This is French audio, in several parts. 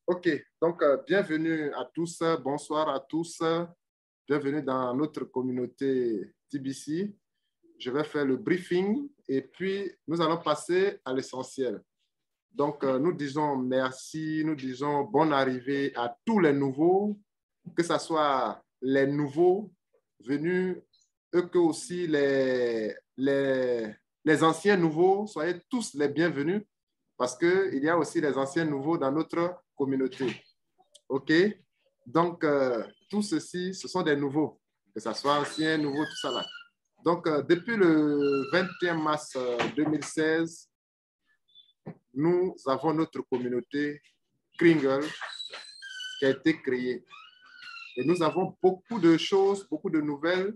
OK, donc bienvenue à tous, bonsoir à tous, bienvenue dans notre communauté TBC. Je vais faire le briefing et puis nous allons passer à l'essentiel. Donc, nous disons merci, nous disons bonne arrivée à tous les nouveaux, que ce soit les nouveaux venus, eux que aussi les anciens nouveaux, soyez tous les bienvenus parce qu'il y a aussi les anciens nouveaux dans notre communauté. OK? Donc, tout ceci, ce sont des nouveaux, que ce soit anciens, nouveaux, tout ça là. Donc, depuis le 21 mars 2016, nous avons notre communauté Kringle qui a été créée. Et nous avons beaucoup de choses, beaucoup de nouvelles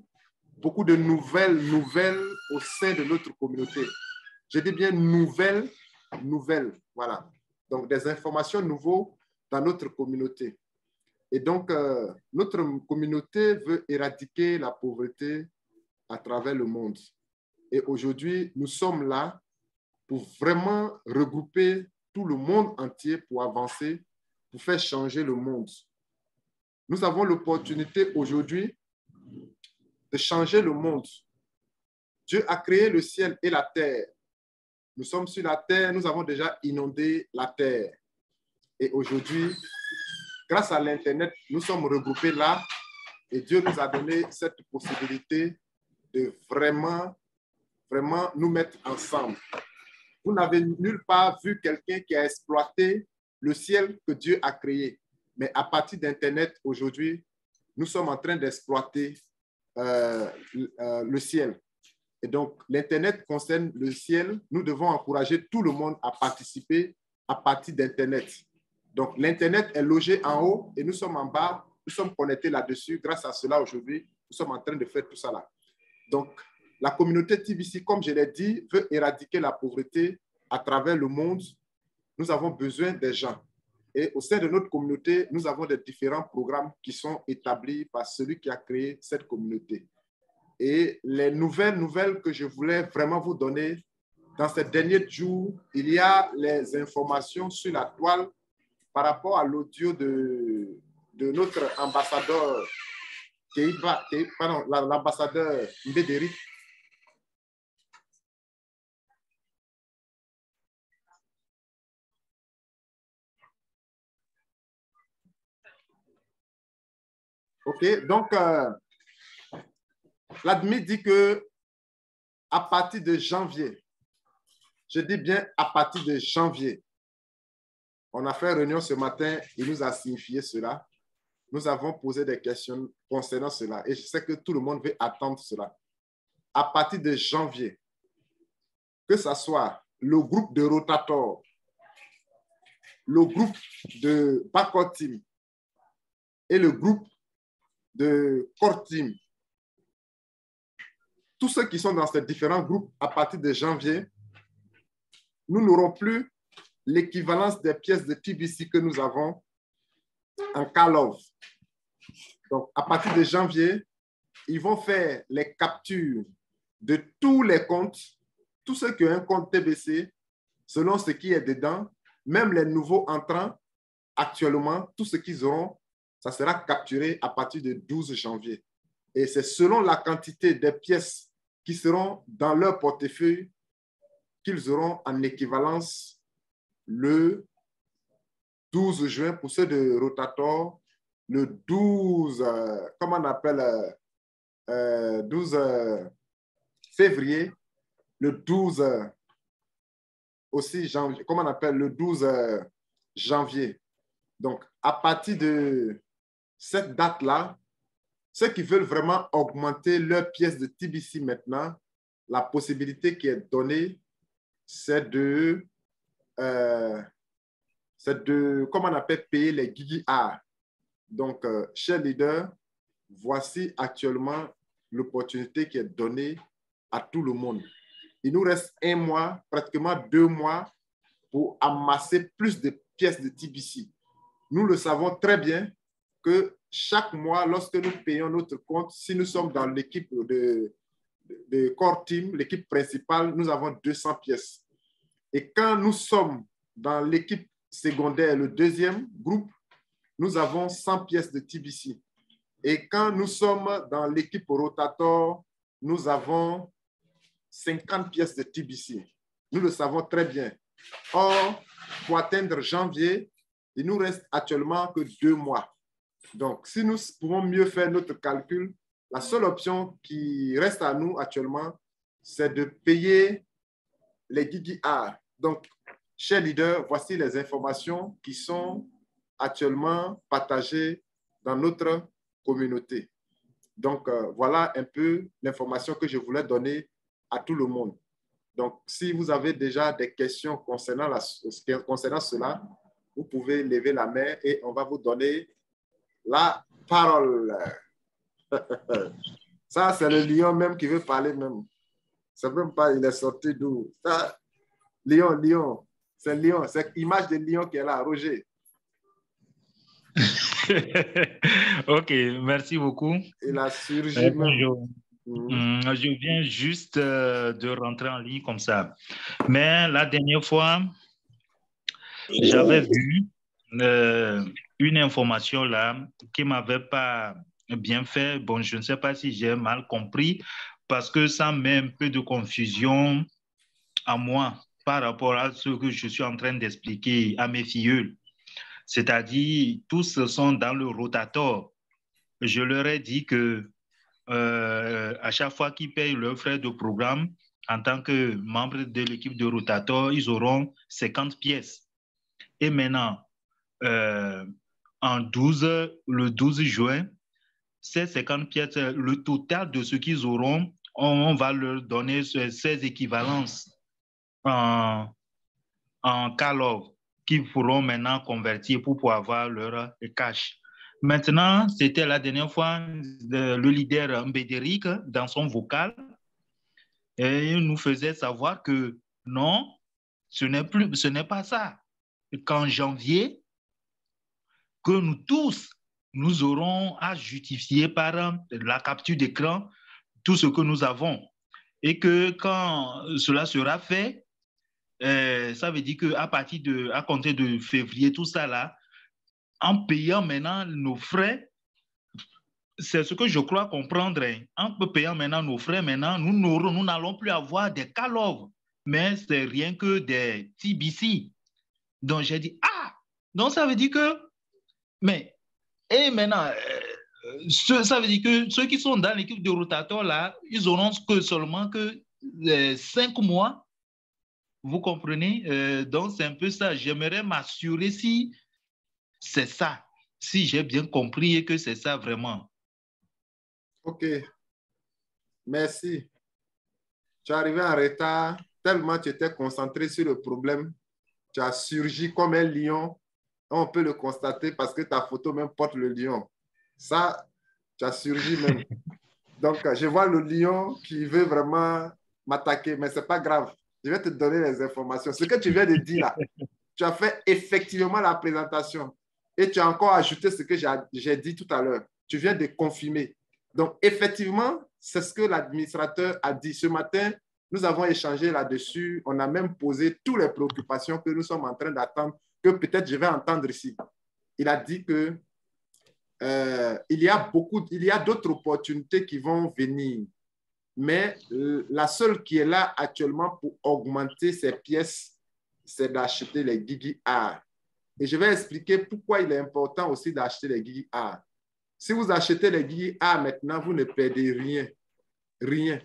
au sein de notre communauté. Je dis bien nouvelles, voilà. Donc, des informations nouvelles dans notre communauté. Et donc, notre communauté veut éradiquer la pauvreté à travers le monde. Et aujourd'hui, nous sommes là pour vraiment regrouper tout le monde entier pour avancer, pour faire changer le monde. Nous avons l'opportunité aujourd'hui de changer le monde. Dieu a créé le ciel et la terre. Nous sommes sur la terre, nous avons déjà inondé la terre. Et aujourd'hui, grâce à l'Internet, nous sommes regroupés là et Dieu nous a donné cette possibilité de vraiment nous mettre ensemble. Vous n'avez nulle part vu quelqu'un qui a exploité le ciel que Dieu a créé. Mais à partir d'Internet, aujourd'hui, nous sommes en train d'exploiter le ciel. Et donc, l'Internet concerne le ciel. Nous devons encourager tout le monde à participer à partir d'Internet. Donc, l'Internet est logé en haut et nous sommes en bas. Nous sommes connectés là-dessus. Grâce à cela, aujourd'hui, nous sommes en train de faire tout ça là. Donc, la communauté TBC, comme je l'ai dit, veut éradiquer la pauvreté à travers le monde. Nous avons besoin des gens. Et au sein de notre communauté, nous avons des différents programmes qui sont établis par celui qui a créé cette communauté. Et les nouvelles que je voulais vraiment vous donner, dans ces derniers jours, il y a les informations sur la toile par rapport à l'audio de notre ambassadeur, l'ambassadeur Mbédéry. OK, donc l'admin dit que à partir de janvier, je dis bien à partir de janvier, on a fait une réunion ce matin, il nous a signifié cela. Nous avons posé des questions concernant cela et je sais que tout le monde veut attendre cela. À partir de janvier, que ce soit le groupe de Rotator, le groupe de Backward Team et le groupe de Core Team, tous ceux qui sont dans ces différents groupes, à partir de janvier, nous n'aurons plus l'équivalence des pièces de TBC que nous avons en call-off. Donc, à partir de janvier, ils vont faire les captures de tous les comptes, tous ceux qui ont un compte TBC, selon ce qui est dedans, même les nouveaux entrants, actuellement, tout ce qu'ils auront, ça sera capturé à partir du 12 janvier. Et c'est selon la quantité des pièces qui seront dans leur portefeuille qu'ils auront en équivalence le 12 juin pour ceux de Rotator, le 12, comment on appelle, 12 février, le 12 aussi janvier, comment on appelle, le 12 janvier. Donc, à partir de cette date-là, ceux qui veulent vraiment augmenter leur pièce de TBC maintenant, la possibilité qui est donnée, c'est de, comment on appelle, payer les Gigi A. Donc, chers leaders, voici actuellement l'opportunité qui est donnée à tout le monde. Il nous reste 1 mois, pratiquement 2 mois pour amasser plus de pièces de TBC. Nous le savons très bien que chaque mois, lorsque nous payons notre compte, si nous sommes dans l'équipe de Core Team, l'équipe principale, nous avons 200 pièces. Et quand nous sommes dans l'équipe secondaire, le deuxième groupe, nous avons 100 pièces de TBC. Et quand nous sommes dans l'équipe Rotator, nous avons 50 pièces de TBC. Nous le savons très bien. Or, pour atteindre janvier, il nous reste actuellement que 2 mois. Donc, si nous pouvons mieux faire notre calcul, la seule option qui reste à nous actuellement, c'est de payer les Guigui Art. Donc, chers leaders, voici les informations qui sont actuellement partagées dans notre communauté. Donc, voilà un peu l'information que je voulais donner à tout le monde. Donc, si vous avez déjà des questions concernant cela, vous pouvez lever la main et on va vous donner la parole. Ça, c'est le lion même qui veut parler même. C'est même pas, il est sorti d'où. Ça, lion. C'est lion. C'est l'image de lion qui est là, Roger. Ok, merci beaucoup. Il a surgi même. Je viens juste de rentrer en ligne comme ça. Mais la dernière fois, j'avais vu une information là qui ne m'avait pas bien fait. Bon, je ne sais pas si j'ai mal compris parce que ça met un peu de confusion à moi par rapport à ce que je suis en train d'expliquer à mes filleuls. C'est-à-dire, tous sont dans le rotator. Je leur ai dit que à chaque fois qu'ils payent leurs frais de programme, en tant que membre de l'équipe de rotator, ils auront 50 pièces. Et maintenant, le 12 juin, ces 50 pièces, le total de ce qu'ils auront, on va leur donner ces équivalences en Kalov qu'ils pourront maintenant convertir pour pouvoir avoir leur cash. Maintenant, c'était la dernière fois, le leader Mbédéric, dans son vocal, et il nous faisait savoir que non, ce n'est pas ça. Qu'en janvier, que nous tous, nous aurons à justifier par la capture d'écran tout ce que nous avons. Et que quand cela sera fait, ça veut dire à compter de février, tout ça là, en payant maintenant nos frais, c'est ce que je crois comprendre. Hein. En payant maintenant nos frais, maintenant, nous n'allons plus avoir des call-off, mais c'est rien que des TBC. Donc j'ai dit, donc ça veut dire que, mais, et maintenant, ça veut dire que ceux qui sont dans l'équipe de rotateur là, ils auront seulement que 5 mois. Vous comprenez? Donc, c'est un peu ça. J'aimerais m'assurer si c'est ça, si j'ai bien compris et que c'est ça vraiment. OK. Merci. Tu es arrivé en retard, tellement tu étais concentré sur le problème. Tu as surgi comme un lion. On peut le constater parce que ta photo même porte le lion. Ça, tu as surgi même. Donc, je vois le lion qui veut vraiment m'attaquer, mais ce n'est pas grave. Je vais te donner les informations. Ce que tu viens de dire là, tu as fait effectivement la présentation et tu as encore ajouté ce que j'ai dit tout à l'heure. Tu viens de confirmer. Donc, effectivement, c'est ce que l'administrateur a dit. Ce matin, nous avons échangé là-dessus. On a même posé toutes les préoccupations que nous sommes en train d'attendre, que peut-être je vais entendre ici. Il a dit que il y a d'autres opportunités qui vont venir. Mais la seule qui est là actuellement pour augmenter ces pièces, c'est d'acheter les Guigui Art. Et je vais expliquer pourquoi il est important aussi d'acheter les Guigui Art. Si vous achetez les Guigui Art maintenant, vous ne perdez rien. Rien.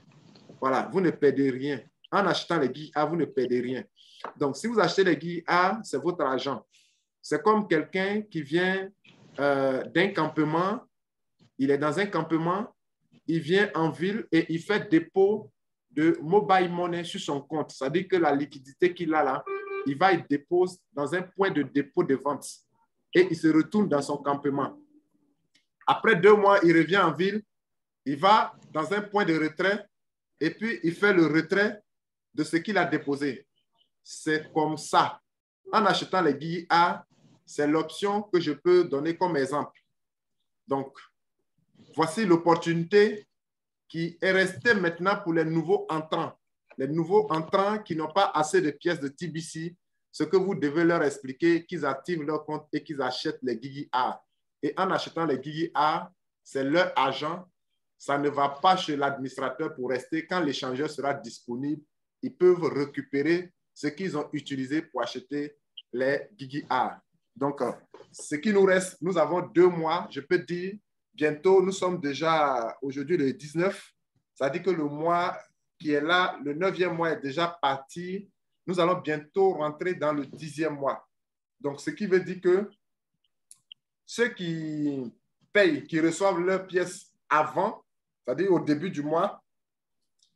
Voilà, vous ne perdez rien. En achetant les Guigui Art, vous ne perdez rien. Donc, si vous achetez les Guigui Art, c'est votre argent. C'est comme quelqu'un qui vient d'un campement, il est dans un campement, il vient en ville et il fait dépôt de mobile money sur son compte. C'est-à-dire que la liquidité qu'il a là, il va et dépose dans un point de dépôt de vente et il se retourne dans son campement. Après 2 mois, il revient en ville, il va dans un point de retrait et puis il fait le retrait de ce qu'il a déposé. C'est comme ça. En achetant les Guigui Art, c'est l'option que je peux donner comme exemple. Donc, voici l'opportunité qui est restée maintenant pour les nouveaux entrants. Les nouveaux entrants qui n'ont pas assez de pièces de TBC, ce que vous devez leur expliquer, qu'ils activent leur compte et qu'ils achètent les Guigui A. Et en achetant les Guigui A, c'est leur agent. Ça ne va pas chez l'administrateur pour rester. Quand l'échangeur sera disponible, ils peuvent récupérer ce qu'ils ont utilisé pour acheter les Guigui A. Donc, ce qui nous reste, nous avons 2 mois. Je peux dire, bientôt, nous sommes déjà aujourd'hui le 19. Ça dit que le mois qui est là, le 9e mois est déjà parti. Nous allons bientôt rentrer dans le 10e mois. Donc, ce qui veut dire que ceux qui payent, qui reçoivent leurs pièces avant, c'est-à-dire au début du mois,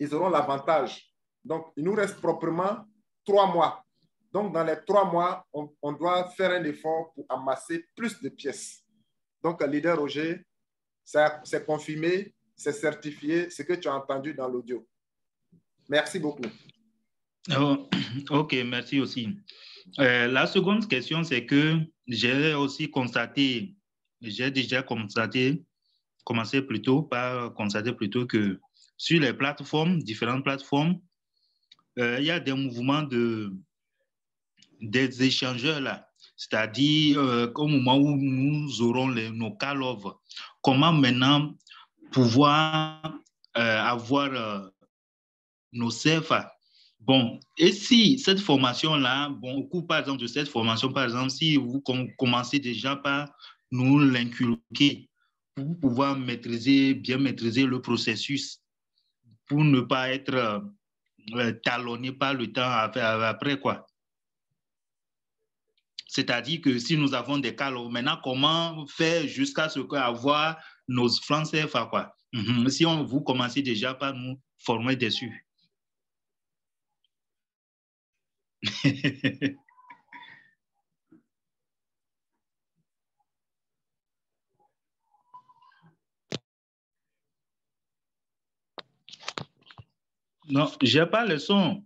ils auront l'avantage. Donc, il nous reste proprement 3 mois. Donc, dans les 3 mois, on doit faire un effort pour amasser plus de pièces. Donc, leader Roger, c'est confirmé, c'est certifié, ce que tu as entendu dans l'audio. Merci beaucoup. Oh, ok, merci aussi. La seconde question, c'est que j'ai aussi constaté, j'ai déjà commencé plutôt par constater plutôt que sur les plateformes, différentes plateformes, il y a des mouvements des échangeurs là. C'est-à-dire au moment où nous aurons nos call-off, comment maintenant pouvoir avoir nos CFA. Bon, et si cette formation-là, bon, au cours par exemple de cette formation, par exemple, si vous commencez déjà par nous l'inculquer pour pouvoir bien maîtriser le processus, pour ne pas être talonné par le temps après quoi. C'est-à-dire que si nous avons des cas, maintenant, comment faire jusqu'à ce qu'avoir nos francs CFA, quoi. Si vous commencez déjà par nous former dessus. Non, je n'ai pas le son.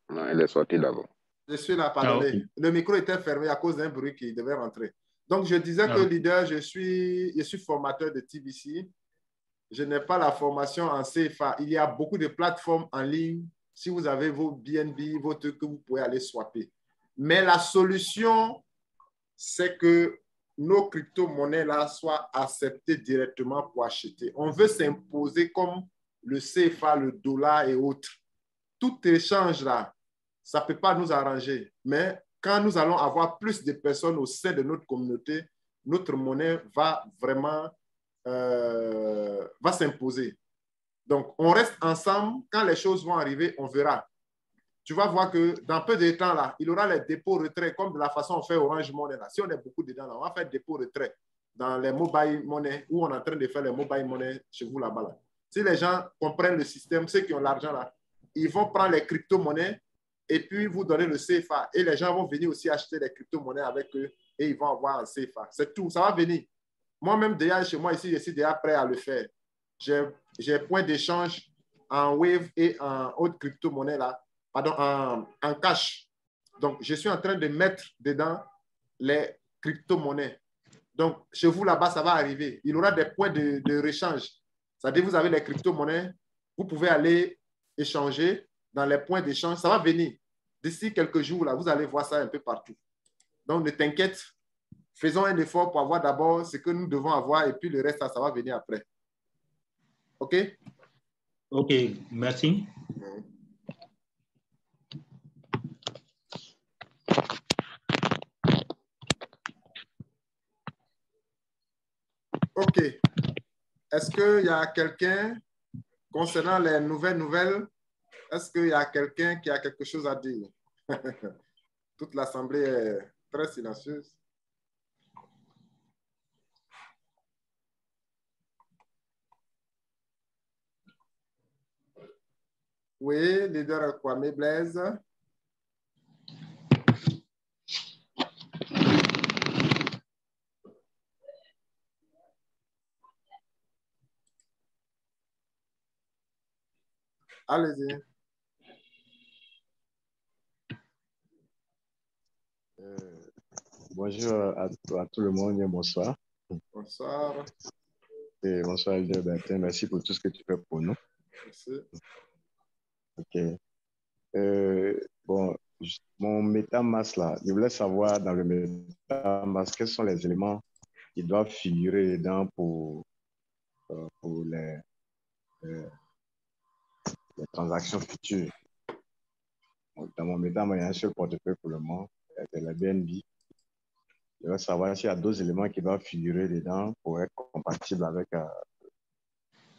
Non, il est sorti d'abord. Je suis là, pardonnez. Ah, okay. Le micro était fermé à cause d'un bruit qui devait rentrer. Donc, je disais que leader, je suis formateur de TBC. Je n'ai pas la formation en CFA. Il y a beaucoup de plateformes en ligne. Si vous avez vos BNB, vos trucs que vous pouvez aller swapper. Mais la solution, c'est que nos crypto-monnaies-là soient acceptées directement pour acheter. On veut s'imposer comme le CFA, le dollar et autres. Tout échange là, ça ne peut pas nous arranger. Mais quand nous allons avoir plus de personnes au sein de notre communauté, notre monnaie va vraiment va s'imposer. Donc, on reste ensemble. Quand les choses vont arriver, on verra. Tu vas voir que dans peu de temps, là, il y aura les dépôts-retraits, comme de la façon on fait Orange Money. Là. Si on est beaucoup dedans, là, on va faire dépôt-retrait dans les mobile money, où on est en train de faire les mobile money chez vous là-bas. Là. Si les gens comprennent le système, ceux qui ont l'argent là, ils vont prendre les crypto-monnaies et puis vous donner le CFA. Et les gens vont venir aussi acheter les crypto-monnaies avec eux et ils vont avoir un CFA. C'est tout, ça va venir. Moi-même, déjà, chez moi ici, je suis déjà prêt à le faire. J'ai point d'échange en Wave et en autre crypto-monnaie là, pardon, en cash. Donc, je suis en train de mettre dedans les crypto-monnaies. Donc, chez vous là-bas, ça va arriver. Il y aura des points de réchange. C'est-à-dire, vous avez les crypto-monnaies, vous pouvez aller échanger dans les points d'échange. Ça va venir. D'ici quelques jours, là, vous allez voir ça un peu partout. Donc, ne t'inquiète. Faisons un effort pour avoir d'abord ce que nous devons avoir et puis le reste, ça va venir après. OK? OK, merci. OK. Est-ce qu'il y a quelqu'un concernant les nouvelles? Est-ce qu'il y a quelqu'un qui a quelque chose à dire? Toute l'assemblée est très silencieuse. Oui, leader Kwame Blaise. Allez-y. Bonjour à tout le monde et bonsoir. Bonsoir. Et bonsoir, leader Bertin. Merci pour tout ce que tu fais pour nous. Merci. OK. Bon, mon MetaMask là, je voulais savoir dans le MetaMask quels sont les éléments qui doivent figurer dedans pour les transactions futures. Donc, dans mon MetaMask, il y a un seul portefeuille pour le moment, c'est la BNB. Je veux savoir s'il y a d'autres éléments qui doivent figurer dedans pour être compatibles avec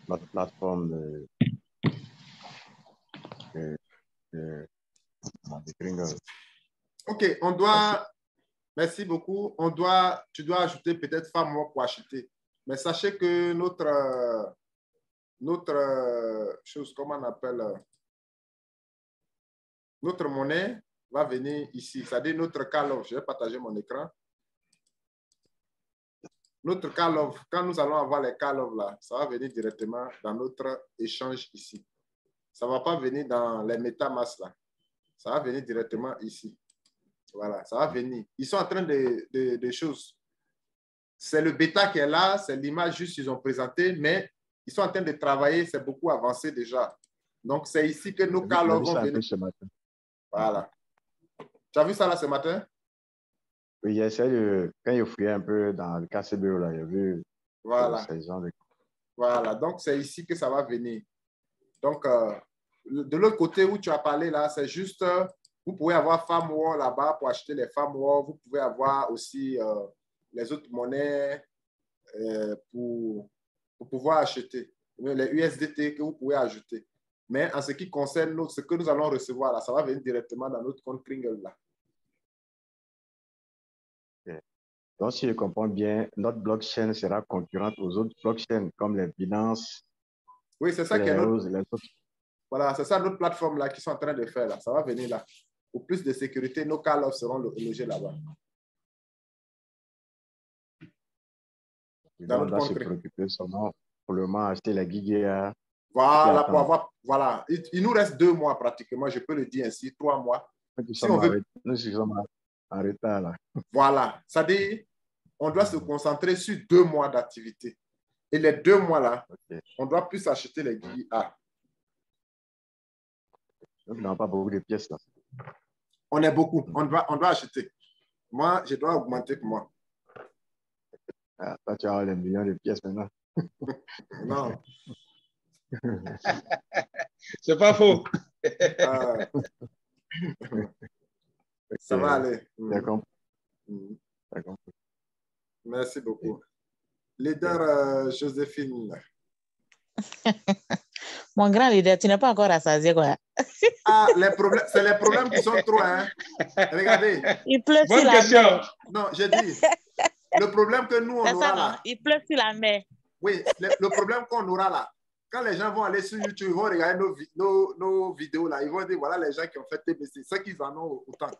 notre plateforme de Kringle. OK, on doit, merci beaucoup. Tu dois ajouter peut-être FAMWA pour acheter. Mais sachez que notre chose, comment on appelle, notre monnaie va venir ici. C'est-à-dire notre call-off. Je vais partager mon écran. Notre call-off, quand nous allons avoir les call-off là, ça va venir directement dans notre échange ici. Ça ne va pas venir dans les MetaMask là. Ça va venir directement ici. Voilà, ça va venir. Ils sont en train de choses. C'est le bêta qui est là, c'est l'image juste qu'ils ont présenté, mais ils sont en train de travailler, c'est beaucoup avancé déjà. Donc, c'est ici que nos call-off vont venir. Voilà. Tu as vu ça là ce matin? Oui, j'essaie de, quand il fouillait un peu dans le KCBO, là, il a vu. Voilà. Voilà, donc c'est ici que ça va venir. Donc, de l'autre côté où tu as parlé là, c'est juste, vous pouvez avoir FAMWA là-bas pour acheter les FAMWA. Vous pouvez avoir aussi les autres monnaies pour pouvoir acheter. Les USDT que vous pouvez ajouter. Mais en ce qui concerne ce que nous allons recevoir là, ça va venir directement dans notre compte Kringle là. Donc, si je comprends bien, notre blockchain sera concurrente aux autres blockchains comme les Binance. Oui, c'est ça qui est notre... Voilà, c'est ça notre plateforme là qui sont en train de faire là. Ça va venir là. Pour plus de sécurité, nos call-off seront logés là-bas. On doit se préoccuper seulement pour le moment acheter la Giga. Voilà, pour avoir, voilà. Il nous reste 2 mois pratiquement, je peux le dire ainsi, 3 mois. Si on veut... Nous sommes en retard là. Voilà, c'est-à-dire, on doit se concentrer sur 2 mois d'activité. Et les 2 mois là, on doit plus acheter les Giga. Donc, on n'a pas beaucoup de pièces là. On est beaucoup, on doit acheter. Moi, je dois augmenter pour moi. Ah, toi, tu as les millions de pièces maintenant. Non. C'est pas faux. Ça va aller. D'accord. Merci beaucoup. Leader Joséphine. Mon grand leader, tu n'es pas encore rassasié, quoi. Ah, c'est les problèmes qui sont trop, hein. Regardez. Il pleut sur la mer. Non, j'ai dit. Le problème que nous, on aura là. Il pleut sur la mer. Oui, le problème qu'on aura là. Quand les gens vont aller sur YouTube, ils vont regarder nos vidéos là. Ils vont dire, voilà les gens qui ont fait TBC, ceux qui en ont autant.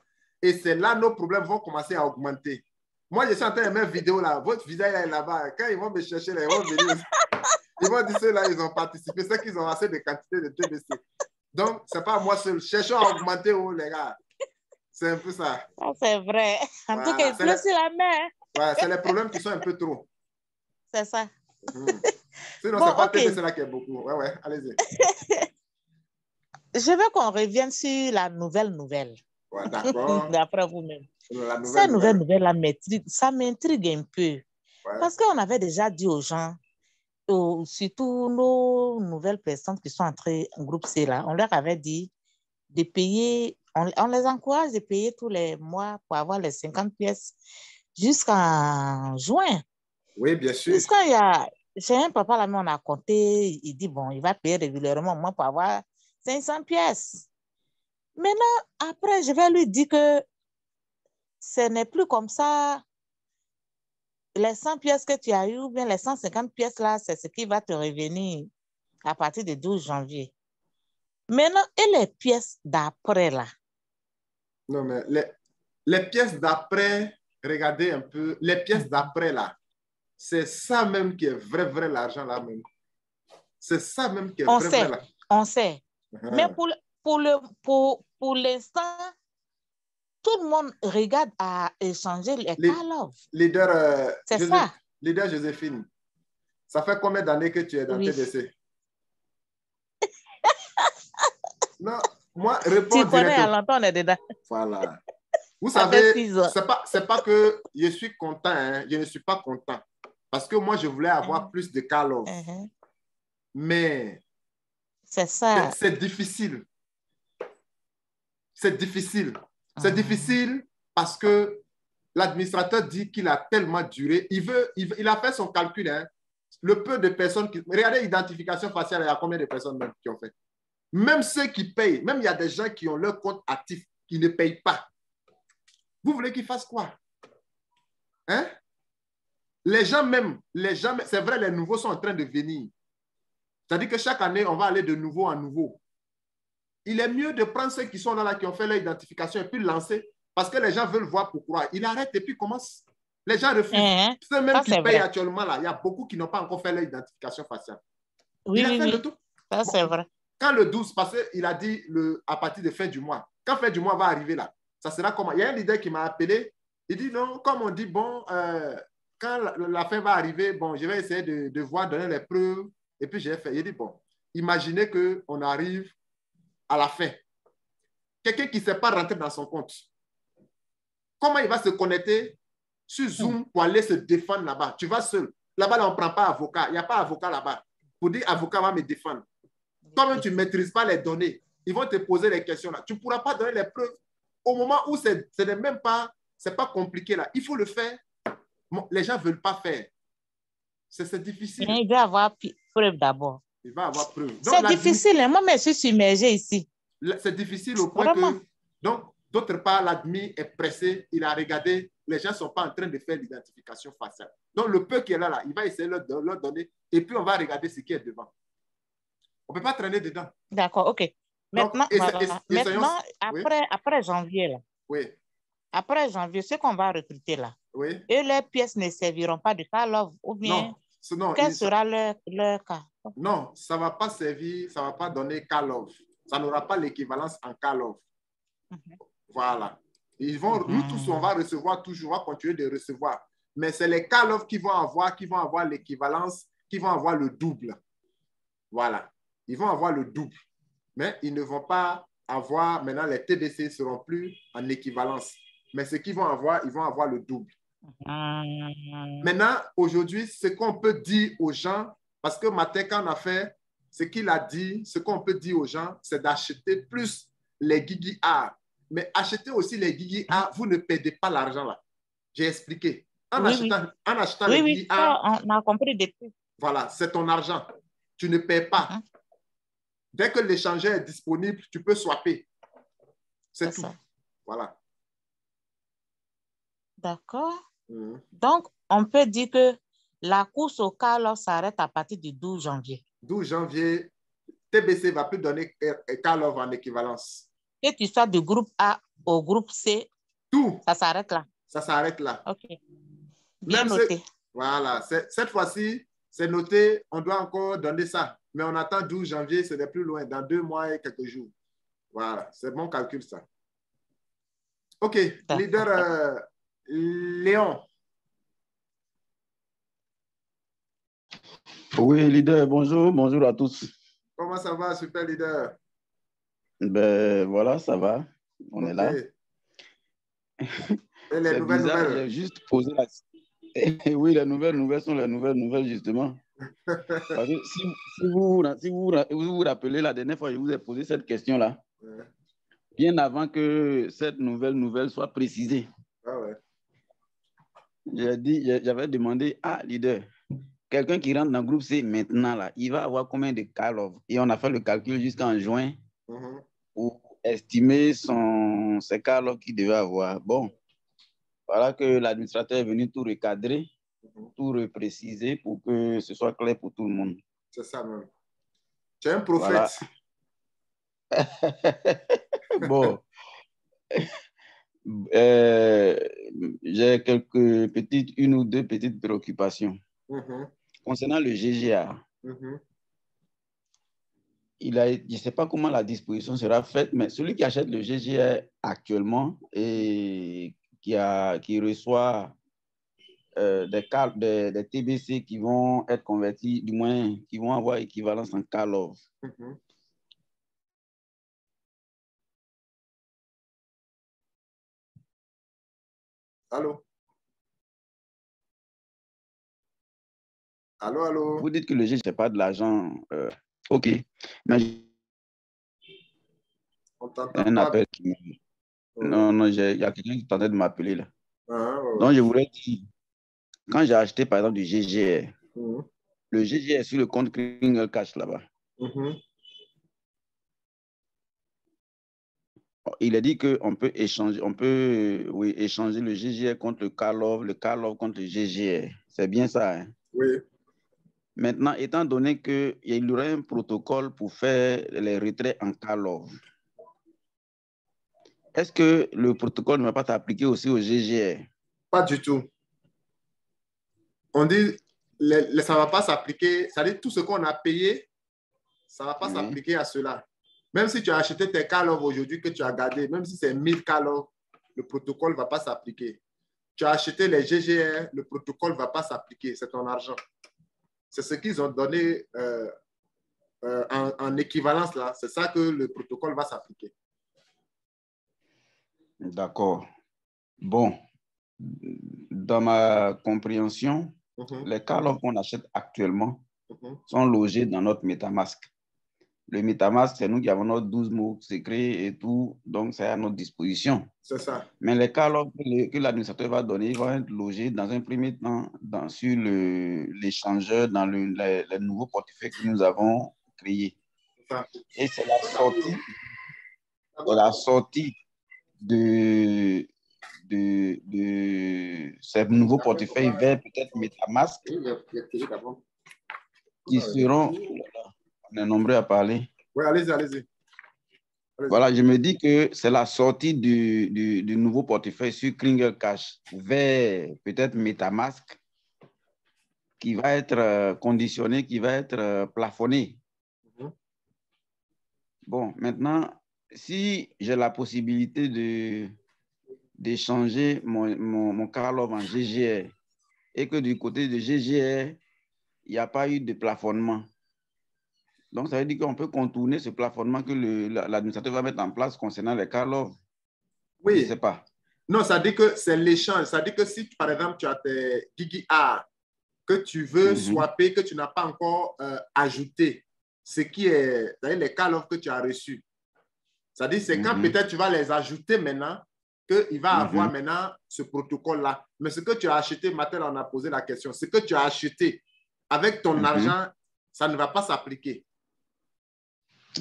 Et c'est là nos problèmes vont commencer à augmenter. Moi, je suis en train de mettre vidéo là. Votre vidéo est là-bas. Quand ils vont me chercher, là, ils vont venir. Ils vont dire ceux-là, ils ont participé, ceux qui ont assez de quantité de TBC. Donc, ce n'est pas moi seul. Cherchons à augmenter, les gars. C'est un peu ça. Ça, c'est vrai. En tout cas, il pleut sur la mer. Ouais, c'est les problèmes qui sont un peu trop. C'est ça. Sinon, bon, c'est pas TBC là qui est beaucoup. Ouais, allez-y. Je veux qu'on revienne sur la nouvelle. Ouais, d'accord. D'après vous-même. Cette nouvelle ça m'intrigue un peu. Ouais. Parce qu'on avait déjà dit aux gens, surtout nos nouvelles personnes qui sont entrées en groupe C là, on leur avait dit de payer, on les encourage de payer tous les mois pour avoir les 50 pièces jusqu'en juin. Oui, bien sûr. J'ai un papa là, mais on a compté, il dit bon, il va payer régulièrement moi pour avoir 500 pièces. Maintenant, après, je vais lui dire que ce n'est plus comme ça. Les 100 pièces que tu as eues, ou bien les 150 pièces là, c'est ce qui va te revenir à partir du 12 janvier. Maintenant, et les pièces d'après là? Non, mais les pièces d'après, regardez un peu, les pièces d'après là, c'est ça même qui est vrai l'argent là même. C'est ça même qui est vrai là. On sait. Mais pour l'instant, tout le monde regarde à échanger les call-off. Leader Joséphine, ça fait combien d'années que tu es dans TBC? Non, Moi, réponds Tu connais, à directement. longtemps, on est dedans. Voilà. Vous Ça fait savez, 6 ans. c'est pas que je suis content, hein. Je ne suis pas content. Parce que moi, je voulais avoir plus de Karlov. Mais c'est ça. c'est difficile. C'est difficile. C'est difficile parce que l'administrateur dit qu'il a tellement duré. Il a fait son calcul. Hein. Le peu de personnes qui... Regardez l'identification faciale, il y a combien de personnes même qui ont fait? Même ceux qui payent, même il y a des gens qui ont leur compte actif, qui ne payent pas. Vous voulez qu'ils fassent quoi? Hein? Les gens même, c'est vrai, les nouveaux sont en train de venir. C'est-à-dire que chaque année, on va aller de nouveau en nouveau. Il est mieux de prendre ceux qui sont là, qui ont fait leur identification et puis lancer, parce que les gens veulent voir pour croire. Il arrête et puis commence. Les gens refusent. Ceux même qui payent actuellement, là, il y a beaucoup qui n'ont pas encore fait leur identification faciale. Oui, il a fait le tout. Ça, c'est vrai. Quand le 12, parce qu'il a dit à partir de fin du mois, quand fin du mois va arriver là, ça sera comment? Il y a un leader qui m'a appelé, il dit non, comme on dit, bon, quand la fin va arriver, bon, je vais essayer de voir, donner les preuves, et puis j'ai fait, il dit bon, imaginez qu'on arrive à la fin. Quelqu'un qui ne sait pas rentrer dans son compte, comment il va se connecter sur Zoom pour aller se défendre là-bas? Tu vas seul. Là-bas, là, on ne prend pas avocat. Il n'y a pas avocat là-bas. Pour dire avocat va me défendre. Toi-même, tu ne maîtrises pas les données. Ils vont te poser les questions là. Tu ne pourras pas donner les preuves au moment où ce n'est même pas, c'est pas compliqué là. Il faut le faire. Bon, les gens ne veulent pas faire. C'est difficile. Il doit avoir preuve d'abord. Il va avoir preuve. C'est difficile. Hein? Moi, je suis submergée ici. C'est difficile au point que... Donc, d'autre part, l'admin est pressé. Il a regardé. Les gens ne sont pas en train de faire l'identification faciale. Donc, le peu qui est là, il va essayer de leur donner. Et puis, on va regarder ce qui est devant. On ne peut pas traîner dedans. D'accord, OK. Maintenant, maintenant après janvier, là. Oui. Après janvier, ceux qu'on va recruter là, oui. Et les pièces ne serviront pas de Karlov ou bien quel sera leur cas? Non, ça ne va pas servir, ça ne va pas donner Karlov. Ça n'aura pas l'équivalence en Karlov. Voilà. Ils vont, nous tous, on va recevoir toujours, on va continuer de recevoir. Mais c'est les Karlov qui vont avoir l'équivalence, qui vont avoir le double. Voilà. Ils vont avoir le double. Mais ils ne vont pas avoir, maintenant les TBC ne seront plus en équivalence. Mais ce qu'ils vont avoir, ils vont avoir le double. Maintenant, aujourd'hui, ce qu'on peut dire aux gens, parce que matin, quand on a fait ce qu'il a dit, ce qu'on peut dire aux gens, c'est d'acheter plus les Guigui A. Mais acheter aussi les Guigui A, vous ne perdez pas l'argent là. J'ai expliqué. En achetant les Guigui A, on a compris depuis. Voilà, c'est ton argent. Tu ne paies pas. Dès que l'échangeur est disponible, tu peux swapper. C'est tout. Ça. Voilà. D'accord. Donc, on peut dire que la course au Karlov s'arrête à partir du 12 janvier. 12 janvier, TBC va plus donner Karlov en équivalence. Que tu sois du groupe A au groupe C, tout. Ça s'arrête là. Ça s'arrête là. OK. Bien noté. Voilà. Cette fois-ci, c'est noté. On doit encore donner ça. Mais on attend 12 janvier, ce n'est plus loin, dans 2 mois et quelques jours. Voilà. C'est bon calcul, ça. OK. Leader Léon. Oui, leader, bonjour à tous. Comment ça va, super leader? Ben voilà, ça va. On est là. Et les nouvelles? J'ai juste posé la... Oui, les nouvelles sont les nouvelles, justement. Parce que si vous vous rappelez, la dernière fois, je vous ai posé cette question-là, bien avant que cette nouvelle soit précisée. Ah ouais. J'avais demandé à leader, quelqu'un qui rentre dans le groupe C maintenant, là, il va avoir combien de Karlov? Et on a fait le calcul jusqu'en juin pour estimer ses Karlov qu'il devait avoir. Bon, voilà que l'administrateur est venu tout recadrer, tout repréciser pour que ce soit clair pour tout le monde. C'est ça même. Tu es un prophète. Voilà. Bon. J'ai une ou deux petites préoccupations. Concernant le GGA, je ne sais pas comment la disposition sera faite, mais celui qui achète le GGA actuellement et qui reçoit des TBC qui vont être convertis, du moins qui vont avoir équivalence en Karlov. Allô? Allô, allô? Vous dites que le GGE, ce n'est pas de l'argent. OK. Mais On t'entend un pas. appel qui... Non, non, il y a quelqu'un qui tentait de m'appeler là. Donc, je voulais dire, quand j'ai acheté par exemple du GGE, le GGE est sur le compte Kringle Cash là-bas. Il a dit qu'on peut échanger, échanger le GGE contre le Karlov contre le GGE. C'est bien ça, hein? Oui. Maintenant, étant donné qu'il y aurait un protocole pour faire les retraits en Karlov, est-ce que le protocole ne va pas s'appliquer aussi au GGE? Pas du tout. On dit, ça ne va pas s'appliquer, c'est-à-dire tout ce qu'on a payé, ça ne va pas s'appliquer à cela. Même si tu as acheté tes Karlov aujourd'hui que tu as gardé, même si c'est 1000 Karlov, le protocole ne va pas s'appliquer. Tu as acheté les GGR, le protocole ne va pas s'appliquer, c'est ton argent. C'est ce qu'ils ont donné en équivalence là, c'est ça que le protocole va s'appliquer. D'accord. Bon, dans ma compréhension, les Karlov qu'on achète actuellement sont logés dans notre MetaMask. Le MetaMask, c'est nous qui avons notre 12 mots secrets et tout, donc c'est à notre disposition. C'est ça. Mais les Karlov que l'administrateur va donner, ils vont être logés dans un premier temps sur l'échangeur, dans les nouveaux portefeuilles que nous avons créés. Et c'est la sortie de ces nouveaux portefeuilles vers peut-être MetaMask qui seront... On est nombreux à parler. Oui, allez-y, allez-y. Voilà, je me dis que c'est la sortie du nouveau portefeuille sur Kringle Cash vers peut-être MetaMask qui va être conditionné, qui va être plafonné. Bon, maintenant, si j'ai la possibilité d'échanger mon Karlov en GGR et que du côté de GGR, il n'y a pas eu de plafonnement. Donc, ça veut dire qu'on peut contourner ce plafonnement que l'administrateur va mettre en place concernant les Karlov. Oui. Je ne sais pas. Non, ça dit que c'est l'échange. Ça dit que si, par exemple, tu as tes GigiR que tu veux swapper, que tu n'as pas encore ajouté, ce qui est, les Karlov que tu as reçus. Ça dit c'est quand peut-être tu vas les ajouter maintenant qu'il va avoir maintenant ce protocole-là. Mais ce que tu as acheté, Matel en a posé la question, ce que tu as acheté avec ton argent, ça ne va pas s'appliquer.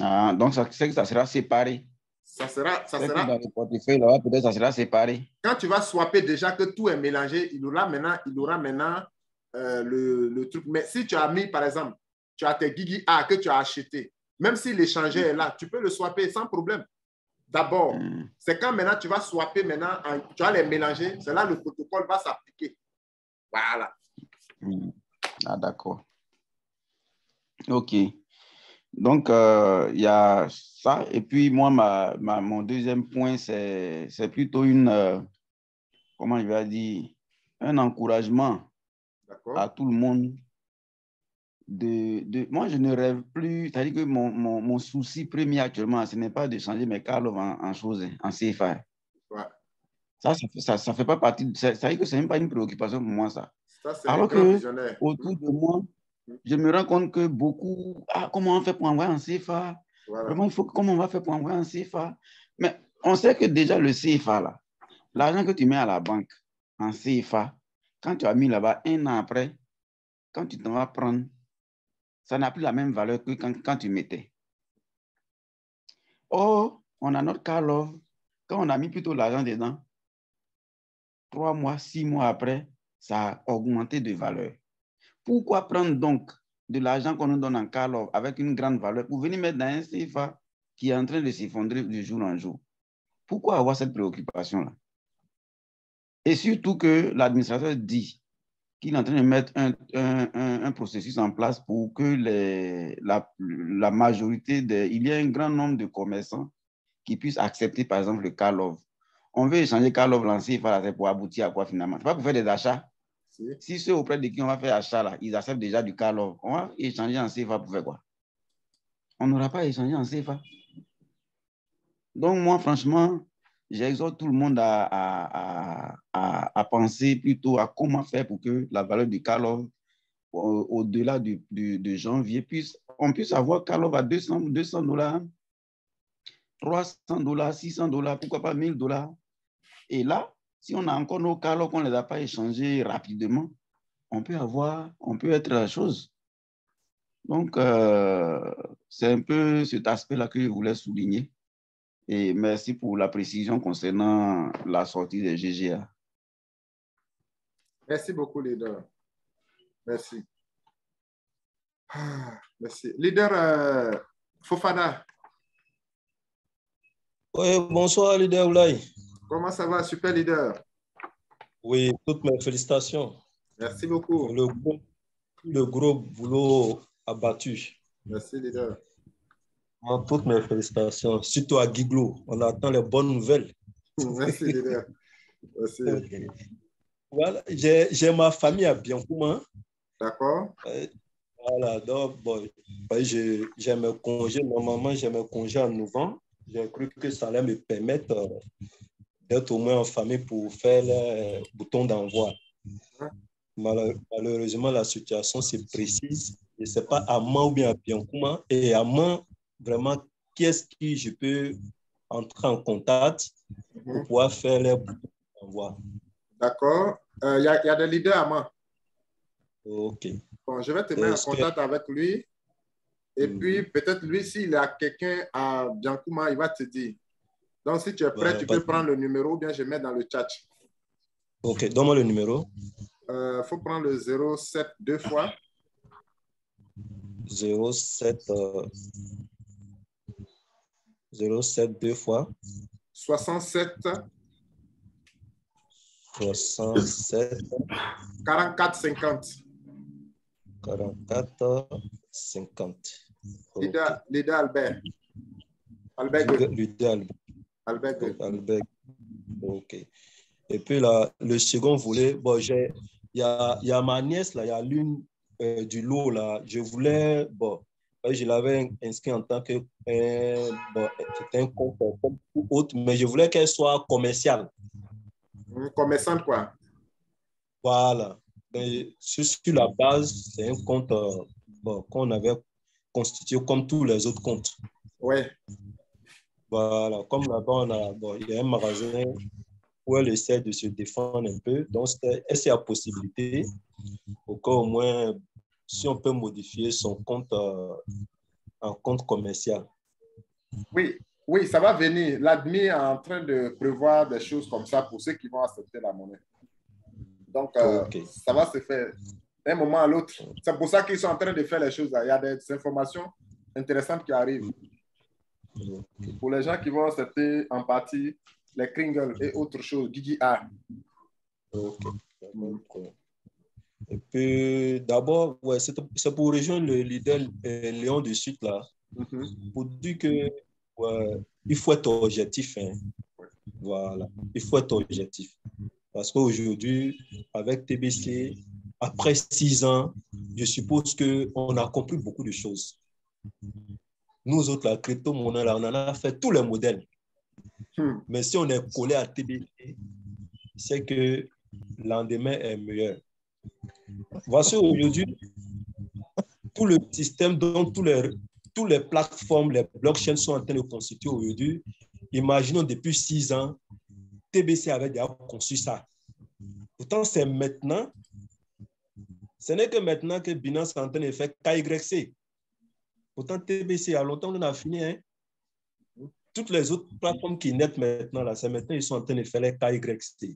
Ah, donc, c'est que ça sera séparé. Ça sera dans le portefeuille, là, peut-être ça sera séparé. Quand tu vas swapper déjà que tout est mélangé, il aura maintenant le truc. Mais si tu as mis, par exemple, tu as tes GigiR que tu as acheté, même si l'échangeur est là, tu peux le swapper sans problème. D'abord, c'est quand maintenant tu vas swapper, maintenant, tu vas les mélanger, c'est là le protocole va s'appliquer. Voilà. Ah, d'accord. OK. Donc, il y a ça. Et puis, moi, mon deuxième point, c'est plutôt comment je vais dire, un encouragement à tout le monde. Moi, je ne rêve plus. C'est-à-dire que mon souci premier actuellement, ce n'est pas de changer mes Karlov en choses, en CFA. Ouais. Ça fait pas partie. C'est-à-dire que ce n'est même pas une préoccupation pour moi, ça. Alors que autour de moi, je me rends compte que beaucoup, comment on fait pour envoyer en CFA? Voilà. Vraiment, comment on va faire pour envoyer en CFA? Mais on sait que déjà le CFA, là, l'argent que tu mets à la banque en CFA, quand tu as mis là-bas, un an après, quand tu t'en vas prendre, ça n'a plus la même valeur que quand tu mettais. Or, on a notre Karlov, quand on a mis plutôt l'argent dedans, 3 mois, 6 mois après, ça a augmenté de valeur. Pourquoi prendre donc de l'argent qu'on nous donne en Karlov avec une grande valeur pour venir mettre dans un CFA qui est en train de s'effondrer de jour en jour? Pourquoi avoir cette préoccupation-là? Et surtout que l'administrateur dit qu'il est en train de mettre un processus en place pour que la majorité il y a un grand nombre de commerçants qui puissent accepter, par exemple, le Karlov. On veut échanger Karlov en CFA pour aboutir à quoi finalement? Ce n'est pas pour faire des achats. Si ceux auprès de qui on va faire achat, là, ils acceptent déjà du Karlov, on va échanger en CFA pour faire quoi? On n'aura pas échangé en CFA. Donc, moi, franchement, j'exhorte tout le monde à penser plutôt à comment faire pour que la valeur du Karlov, au-delà de janvier, on puisse avoir Karlov à $200, $300, $600, pourquoi pas $1000. Et là, si on a encore nos Karlov qu'on ne les a pas échangés rapidement, on peut être la chose. Donc, c'est un peu cet aspect-là que je voulais souligner. Et merci pour la précision concernant la sortie des GGA. Merci beaucoup, leader. Merci. Merci. Leader Fofana. Oui, bonsoir, leader Oulaye. Comment ça va, super leader? Oui, toutes mes félicitations. Merci beaucoup. Le gros boulot abattu. Merci, leader. Toutes mes félicitations, surtout à Guiglo. On attend les bonnes nouvelles. Merci, leader. Merci. Okay. Voilà, j'ai ma famille à Biancouma. D'accord. Voilà, donc, bon, j'ai mes congés. Normalement, j'ai mes congés en novembre. J'ai cru que ça allait me permettre d'être au moins en famille pour faire le bouton d'envoi. Malheureusement, la situation se précise. Je ne sais pas à Mans ou bien à Biancouma. Et à Mans, vraiment, qui est-ce que je peux entrer en contact pour pouvoir faire les boutons d'envoi? D'accord. Il y a des leaders à Mans. OK. Bon, je vais te mettre en contact avec lui. Et puis, peut-être lui, s'il a quelqu'un à Biancouma, il va te dire. Donc, si tu es prêt, tu peux prendre le numéro ou bien je mets dans le chat. OK, donne-moi le numéro. Il faut prendre le 07 deux fois. 07 deux fois. 67. 67. 44 50. 44 50. Leader Albert. Albert. OK. Et puis là, le second volet, bon, il y a ma nièce, là, il y a l'une du lot, là. Je voulais, bon, je l'avais inscrit en tant que, bon, c'était un compte comme tout autre, mais je voulais qu'elle soit commerciale. Commerçante, quoi. Voilà. Et sur la base, c'est un compte bon, qu'on avait constitué comme tous les autres comptes. Oui. Voilà. Comme là-bas, bon, il y a un magasin où elle essaie de se défendre un peu. Donc, c'est la possibilité pour qu'au moins, si on peut modifier son compte en compte commercial. Oui, oui, ça va venir. L'admin est en train de prévoir des choses comme ça pour ceux qui vont accepter la monnaie. Donc, ça va se faire d'un moment à l'autre. C'est pour ça qu'ils sont en train de faire les choses. Il y a des informations intéressantes qui arrivent. Pour les gens qui vont accepter en partie les Kringles et autres choses, Gigi A. Et puis, d'abord, ouais, c'est pour rejoindre le leader Léon du Sud, là, pour dire que ouais, il faut être objectif. Hein. Voilà, il faut être objectif. Parce qu'aujourd'hui, avec TBC, après 6 ans, je suppose qu'on a compris beaucoup de choses. Nous autres, la crypto-monnaie, on en a fait tous les modèles. Mais si on est collé à TBC, c'est que le lendemain est meilleur. Voici aujourd'hui tout le système dont tous les plateformes, les blockchains sont en train de constituer aujourd'hui. Imaginons depuis 6 ans, TBC avait déjà conçu ça. Pourtant, c'est maintenant, ce n'est que maintenant que Binance est en train de faire KYC. Pourtant, TBC, il y a longtemps, on a fini. Hein? Toutes les autres plateformes qui naissent maintenant, c'est maintenant qu'ils sont en train de faire les KYC.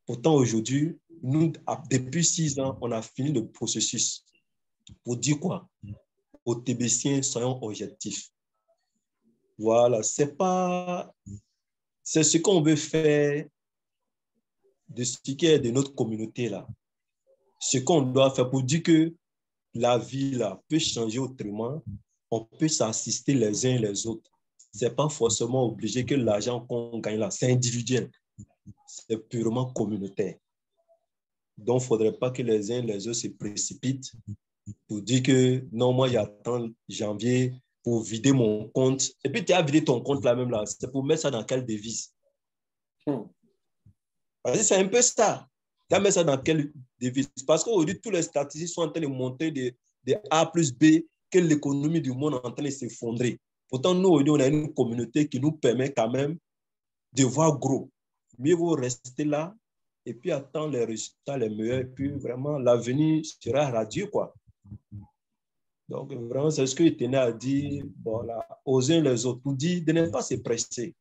Pourtant, aujourd'hui, nous, depuis 6 ans, on a fini le processus. Pour dire quoi? Aux TBC, soyons objectifs. Voilà, c'est ce qu'on veut faire de ce qui est de notre communauté là. Ce qu'on doit faire pour dire que la vie là peut changer autrement, on peut s'assister les uns les autres. C'est pas forcément obligé que l'argent qu'on gagne là, c'est individuel. C'est purement communautaire. Donc, il ne faudrait pas que les uns les autres se précipitent pour dire que non, moi, j'attends janvier pour vider mon compte. Et puis, tu as vidé ton compte là même là. C'est pour mettre ça dans quelle devise? C'est un peu ça. Tu mets ça dans quelle devise? Parce qu'aujourd'hui, tous les statistiques sont en train de monter de A plus B, que l'économie du monde est en train de s'effondrer. Pourtant, nous, aujourd'hui, on a une communauté qui nous permet quand même de voir gros. Mieux vaut rester là et puis attendre les résultats les meilleurs. Et puis, vraiment, l'avenir sera radieux, quoi. Donc, vraiment, c'est ce que je tenais à dire voilà, aux uns les autres. Pour dire de ne pas se presser.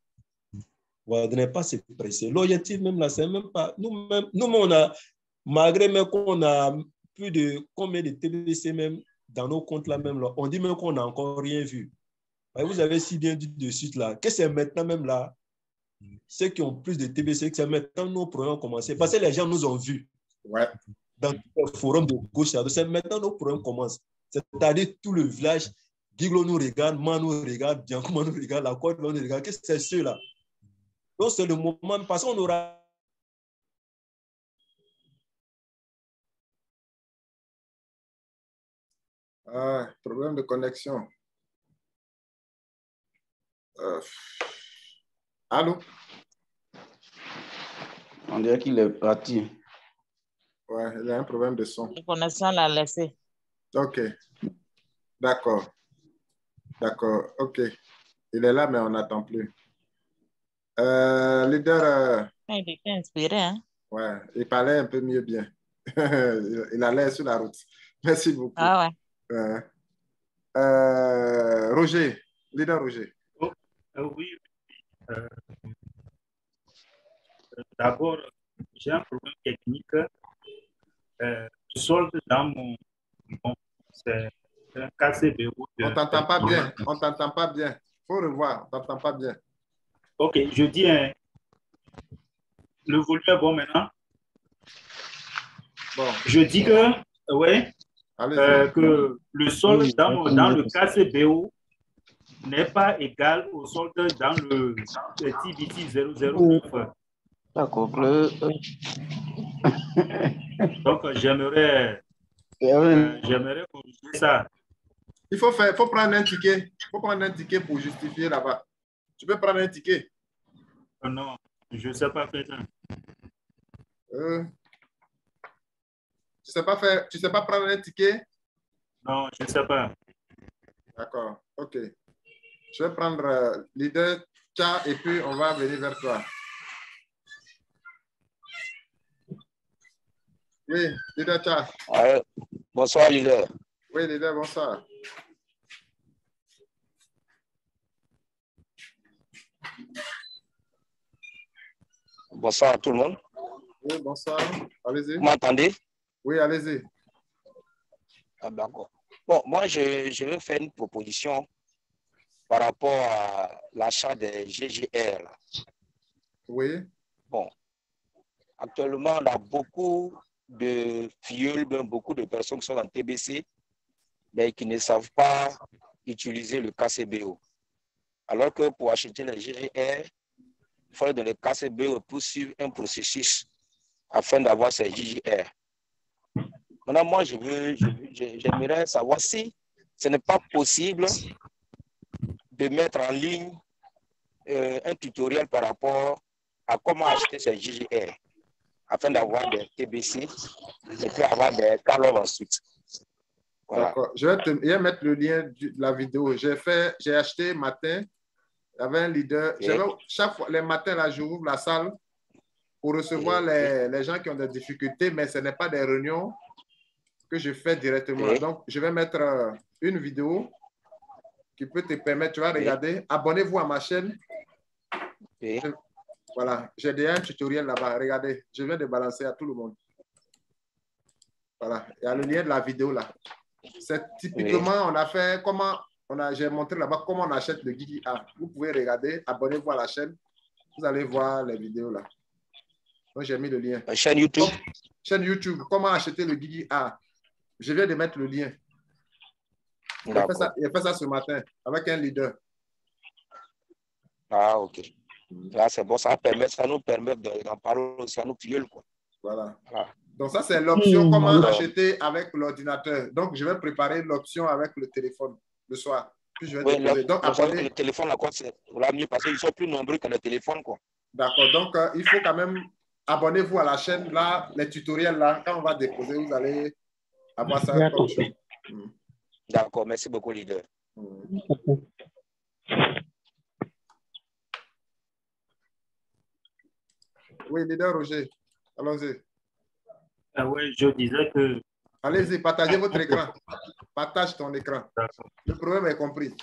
Voilà, de ne pas se presser. L'objectif, même là, c'est même pas. Nous-mêmes, on a, malgré même qu'on a plus de combien de TBC même dans nos comptes là, même là, on dit même qu'on n'a encore rien vu. Vous avez si bien dit de suite là, que c'est maintenant même là, ceux qui ont plus de TBC, que c'est maintenant nos problèmes ont commencé. Parce que les gens nous ont vus. Ouais. Dans le forum de gauche, c'est maintenant nos problèmes commencent. C'est-à-dire tout le village, Giglo nous regarde, Man nous regarde, Biancouma nous regarde, la Côte nous regarde. Qu'est-ce que c'est ceux-là? Donc c'est le moment, parce qu'on aura. Problème de connexion. Allô? On dirait qu'il est parti. Ouais, il y a un problème de son. La connexion l'a laissé. Ok. D'accord. D'accord. Ok. Il est là, mais on n'attend plus. Leader. Il était inspiré, hein? Ouais, il parlait un peu mieux bien. Il allait sur la route. Merci beaucoup. Ah ouais. Roger, leader Roger. Oh, oui. D'abord, j'ai un problème technique. Je solde dans mon c'est un KCBO. On ne t'entend pas bien. On ne t'entend pas bien. Il faut revoir. On ne t'entend pas bien. Ok, je dis, le volume est bon maintenant. Bon. Je dis que, ouais, que le solde dans le KCBO n'est pas égal au solde dans le TBT 009. D'accord. Donc, j'aimerais corriger ça. Il faut prendre un ticket. Il faut prendre un ticket pour justifier là-bas. Tu peux prendre un ticket? Non, je ne sais pas faire ça. Tu sais pas prendre un ticket? Non, je ne sais pas. D'accord, ok. Je vais prendre leader Tcha et puis on va venir vers toi. Oui, leader Tcha. Bonsoir, leader. Oui, leader, bonsoir. Bonsoir à tout le monde. Oui, bonsoir. Allez-y. Vous m'entendez? Oui, allez-y. Ah, d'accord. Bon, moi, je vais faire une proposition par rapport à l'achat des GGR. Oui. Bon, actuellement, on a beaucoup de filleuls, beaucoup de personnes qui sont en TBC, mais qui ne savent pas utiliser le KCBO. Alors que pour acheter les GGR, il faut dans le KCBO poursuivre un processus afin d'avoir ces GGR. Maintenant, moi, j'aimerais savoir si ce n'est pas possible de mettre en ligne un tutoriel par rapport à comment acheter ces GGR afin d'avoir des TBC et puis avoir des calors ensuite. Voilà. D'accord. Je vais mettre le lien de la vidéo. J'ai acheté matin. Il y avait un leader. Chaque fois, les matins, là, j'ouvre la salle pour recevoir les gens qui ont des difficultés, mais ce n'est pas des réunions que je fais directement. Donc, je vais mettre une vidéo qui peut te permettre, tu vas regarder. Abonnez-vous à ma chaîne. Voilà, j'ai déjà un tutoriel là-bas. Regardez, je viens de balancer à tout le monde. Voilà, il y a le lien de la vidéo là. C'est typiquement, on a fait comment, j'ai montré là-bas comment on achète le Guigui A. Vous pouvez regarder, abonnez-vous à la chaîne. Vous allez voir les vidéos là. Donc, j'ai mis le lien. La chaîne YouTube. Chaîne YouTube, comment acheter le Guigui A. Je viens de mettre le lien. Il a fait ça ce matin avec un leader. Ah, ok. Là, c'est bon, ça nous permet d'en parler aussi à nos filleuls, quoi. Voilà. Donc, ça, c'est l'option comment acheter avec l'ordinateur. Donc, je vais préparer l'option avec le téléphone le soir. Puis, je vais déposer. Donc, le téléphone, là, c'est mieux parce qu'ils sont plus nombreux que le téléphone, quoi. D'accord. Donc, il faut quand même abonnez-vous à la chaîne. Là, les tutoriels, là, quand on va déposer, vous allez avoir ça comme ça. D'accord. Merci beaucoup, leader. Oui, leader Roger. Allons-y. Oui, je disais que... Allez-y, partagez votre écran. Partage ton écran. Le problème est compris.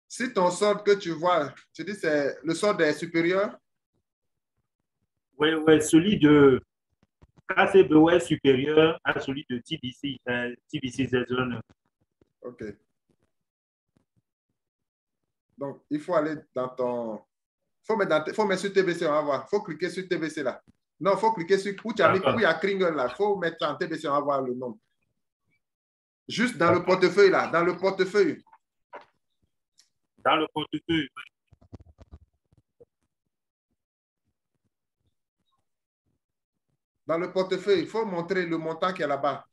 Si ton solde que tu vois, tu dis c'est le solde est supérieur? Oui, celui de KCBO est supérieur à celui de TBC, TBC 09. OK. Donc, il faut aller dans ton... faut mettre sur TBC, on va voir. Il faut cliquer sur TBC là. Non, il faut cliquer sur où il y a Kringle là. Il faut mettre en TBC, on va voir le nom. Juste dans le portefeuille là, dans le portefeuille. Dans le portefeuille. Dans le portefeuille, il faut montrer le montant qui est là-bas.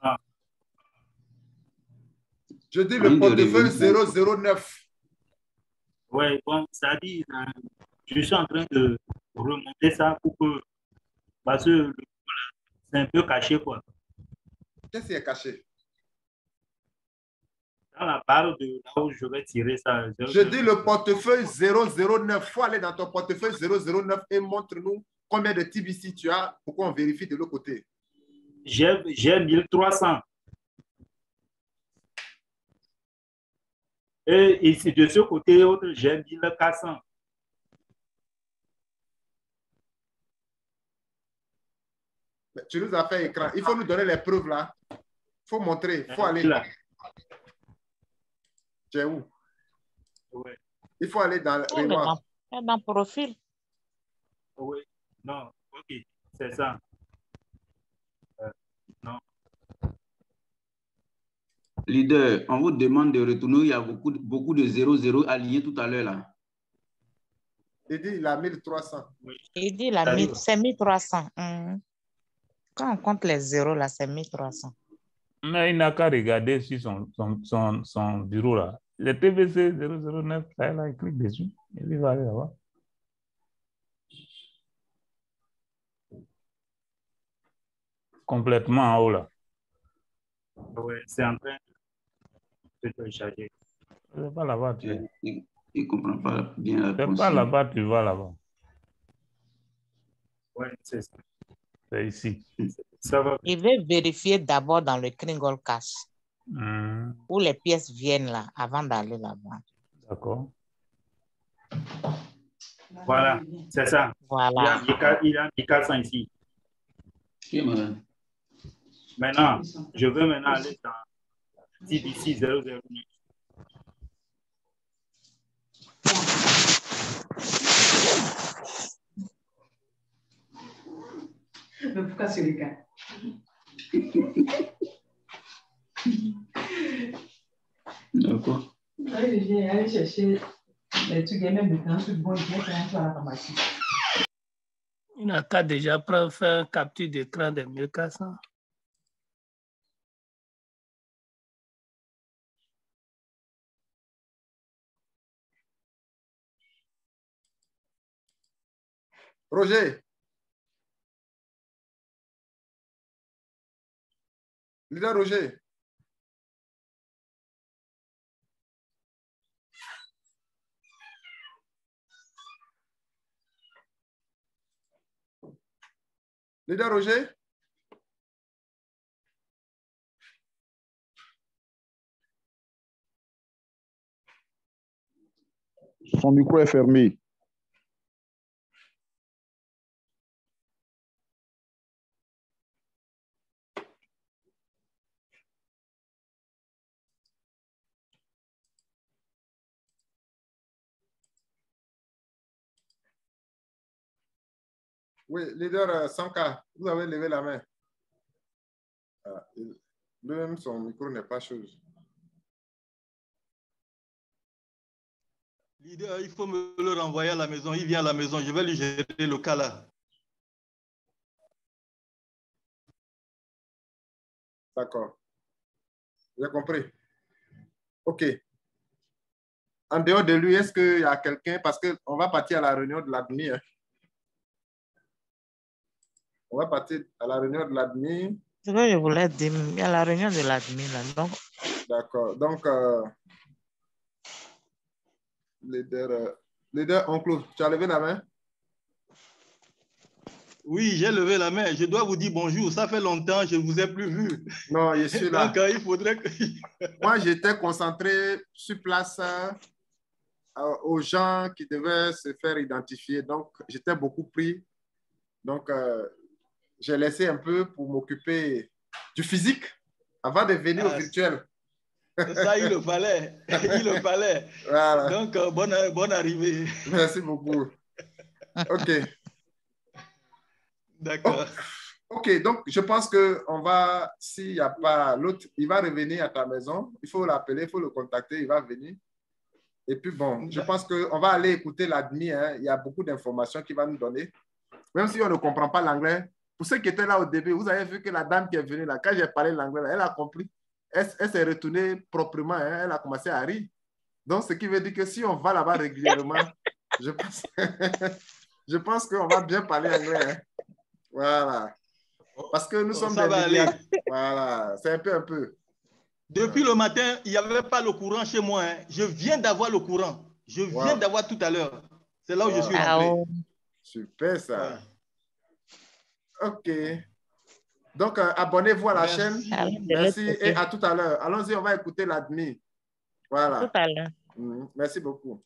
Ah. Je dis le portefeuille 009. Oui, bon, ça dit, je suis en train de remonter ça pour que, parce que c'est un peu caché, quoi. Qu'est-ce qui est caché? Dans la barre de là où je vais tirer ça. Je dis le portefeuille 009. Il faut aller dans ton portefeuille 009 et montre-nous combien de TBC tu as pour qu'on vérifie de l'autre côté. J'ai 1300. Et ici, de ce côté, j'ai 1400. Tu nous as fait écran. Il faut nous donner les preuves là. Il faut montrer. Il faut aller. Là. Tu es où? Oui. Il faut aller dans le dans profil. Oui. Non. OK. C'est ça. Non. Leader, on vous demande de retourner. Il y a beaucoup de 00 alliés tout à l'heure là. Il dit il a 1300. Oui. Il dit c'est 1300. Quand on compte les zéros là, c'est 1300. Mais il n'a qu'à regarder sur son bureau là. Le TBC 009, là, il clique dessus. Et il va aller là-bas. Complètement en haut là. Oui, c'est en train de télécharger. C'est pas là-bas. Il ne comprend pas bien la réponse. C'est pas là-bas, tu vas là-bas. Oui, c'est ça. C'est ici. Ça va. Il veut vérifier d'abord dans le Kringle Cash. Où les pièces viennent là, avant d'aller là-bas. D'accord. Voilà, c'est ça. Voilà. Il a 1400 ici. Maintenant, je veux maintenant aller dans TBC 009. Mais pourquoi c'est le cas? D'accord. Allez, je viens aller chercher les trucs et même un truc bon, je viens faire un tour à la pharmacie. Il n'a qu'à déjà faire capture d'écran de 1400. Roger. Leader Roger. Leader Roger. Son micro est fermé. Oui, leader 100K, vous avez levé la main. Lui-même, son micro n'est pas chose. Leader, il faut me le renvoyer à la maison. Il vient à la maison. Je vais lui gérer le cas là. D'accord. J'ai compris. OK. En dehors de lui, est-ce qu'il y a quelqu'un, parce qu'on va partir à la réunion de l'admin. Hein. On va partir à la réunion de l'admin. C'est ce que je voulais dire. Il y a la réunion de l'admin là. D'accord. Donc, leader Oncle, tu as levé la main? Oui, j'ai levé la main. Je dois vous dire bonjour. Ça fait longtemps, je ne vous ai plus vu. Non, je suis là. Donc, il faudrait que... Moi, j'étais concentré sur place aux gens qui devaient se faire identifier. Donc, j'étais beaucoup pris. Donc, j'ai laissé un peu pour m'occuper du physique avant de venir au virtuel. Ça, il le fallait. Il le fallait. Voilà. Donc, bonne arrivée. Merci beaucoup. OK. D'accord. OK, donc je pense qu'on va, s'il n'y a pas l'autre, il va revenir à ta maison. Il faut l'appeler, il faut le contacter, il va venir. Et puis bon, je pense qu'on va aller écouter l'admin. Hein. Il y a beaucoup d'informations qu'il va nous donner. Même si on ne comprend pas l'anglais. Pour ceux qui étaient là au début, vous avez vu que la dame qui est venue là, quand j'ai parlé l'anglais, elle a compris. Elle s'est retournée proprement. Hein. Elle a commencé à rire. Donc, ce qui veut dire que si on va là-bas régulièrement, je pense qu'on va bien parler anglais. Hein. Voilà. Parce que nous sommes des milliards. Voilà. C'est un peu. Depuis le matin, il n'y avait pas le courant chez moi. Hein. Je viens d'avoir le courant. Je viens d'avoir tout à l'heure. C'est là où je suis rentré. Super ça. OK. Donc, abonnez-vous à la chaîne. Merci et à tout à l'heure. Allons-y, on va écouter l'admin. Voilà. Tout à l'heure. Merci beaucoup.